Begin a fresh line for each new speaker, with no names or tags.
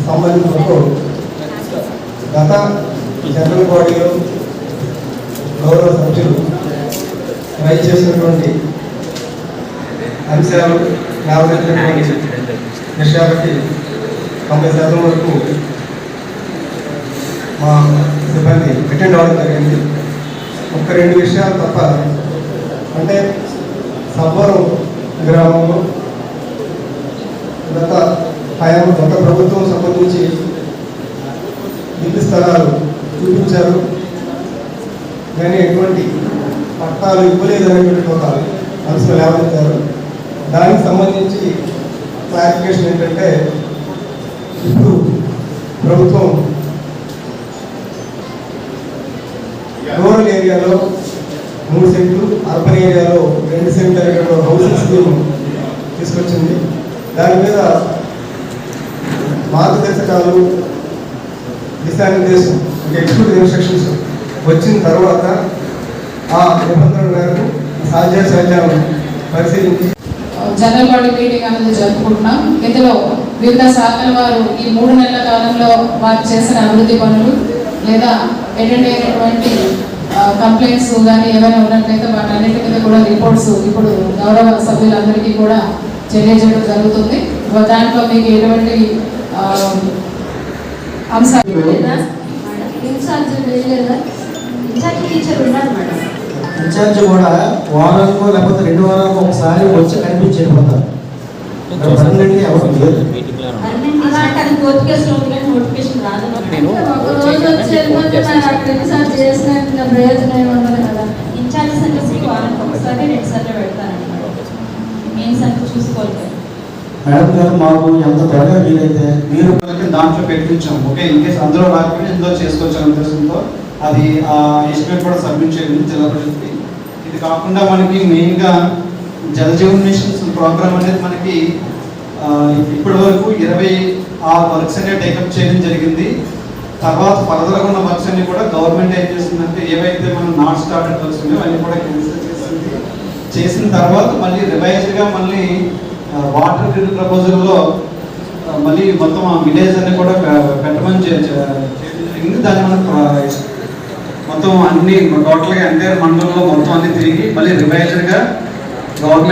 సంబంధించిన గత జనరల్ బాడీలో గౌరవ సభ్యులు రైజ్ చేసినటువంటి అంశాలు లేవనెత్తినటువంటి విషయాలకి 90% వరకు మా సిబ్బంది అటెండ్ అవ్వడం జరిగింది. ఒక 2 విషయాలు తప్ప, అంటే సబ్బవరం గ్రామంలో గత ప్రభుత్వం సంబంధించి ఇల్లు స్థలాలు చూపించారు, కానీ ఎటువంటి పట్టాలు ఇవ్వలేదనేటువంటి ఒక అంశం లేవనెత్తారు. దానికి సంబంధించి క్లారిఫికేషన్ ఏంటంటే, ఇప్పుడు ప్రభుత్వం రూరల్ ఏరియాలో 3 సెంట్లు, అర్బన్ ఏరియాలో 2 సెంట్లు అనేటువంటి హౌసింగ్ స్కీమ్ తీసుకొచ్చింది. దాని మీద మార్గదర్శకాలు, దిశానిర్దేశం, ఎగ్జిక్యూటివ్ ఇన్స్ట్రక్షన్స్ వచ్చిన తర్వాత ఆ నిబంధనల మేరకు సాధ్యాసాధ్యాలను పరిశీలించి
జనరల్ బాడీ మీటింగ్ అనేది జరుపుకుంటున్నాం. ఇందులో వివిధ శాఖల వారు ఈ 3 నెలల కాలంలో వారు చేసిన అభివృద్ధి పనులు లేదా అటెండ్ అయినటువంటి కంప్లైంట్స్ కానీ ఏమైనా ఉన్నట్లయితే వాటన్నిటి మీద కూడా రిపోర్ట్స్ ఇప్పుడు గౌరవ సభ్యులందరికీ కూడా తెలియజేయడం జరుగుతుంది. దాంట్లో మీకు ఎటువంటి అంశాలు
ఇన్ఛార్జ్ కూడా వారానికో లేకపోతే 2 వారాలకు ఒకసారి వచ్చి కనిపించి వెళ్ళిపోతారు. మేడం గారు మాకు ఎంత త్వరగా వీలైతే మీరు
దాంట్లో పెట్టించాం. ఓకే, ఇన్కేస్ అందులో రాకపోతే ఇందులో చేసుకోవచ్చు ఉద్దేశంతో అది ఎస్టిమేట్ కూడా సబ్మిట్ చేయండి జిల్లా పరిషత్కి. ఇది కాకుండా మనకి మెయిన్గా జల్ జీవన్ మిషన్స్ ప్రోగ్రామ్ అనేది మనకి ఇప్పటి వరకు 26 వర్క్స్ అనేవి టేకప్ చేయడం జరిగింది. తర్వాత ఫర్దర్గా ఉన్న వర్క్స్ అన్ని కూడా గవర్నమెంట్ ఏం చేసిందంటే, ఏవైతే మనం నాట్ స్టార్టెడ్ వర్క్స్ ఉన్నాయో అన్ని కూడా క్యాన్సిల్ చేసింది. చేసిన తర్వాత మళ్ళీ రివైజ్గా మళ్ళీ వాటర్ గ్రిడ్ ప్రపోజల్లో మళ్ళీ మొత్తం ఆ విలేజ్ అన్ని కూడా పెట్టమని జరిగింది. దాన్ని మనం మొత్తం అన్ని టోటల్గా ఎంటైర్ మండలంలో మొత్తం అన్ని తిరిగి మళ్ళీ రివైజ్గా గవర్నమెంట్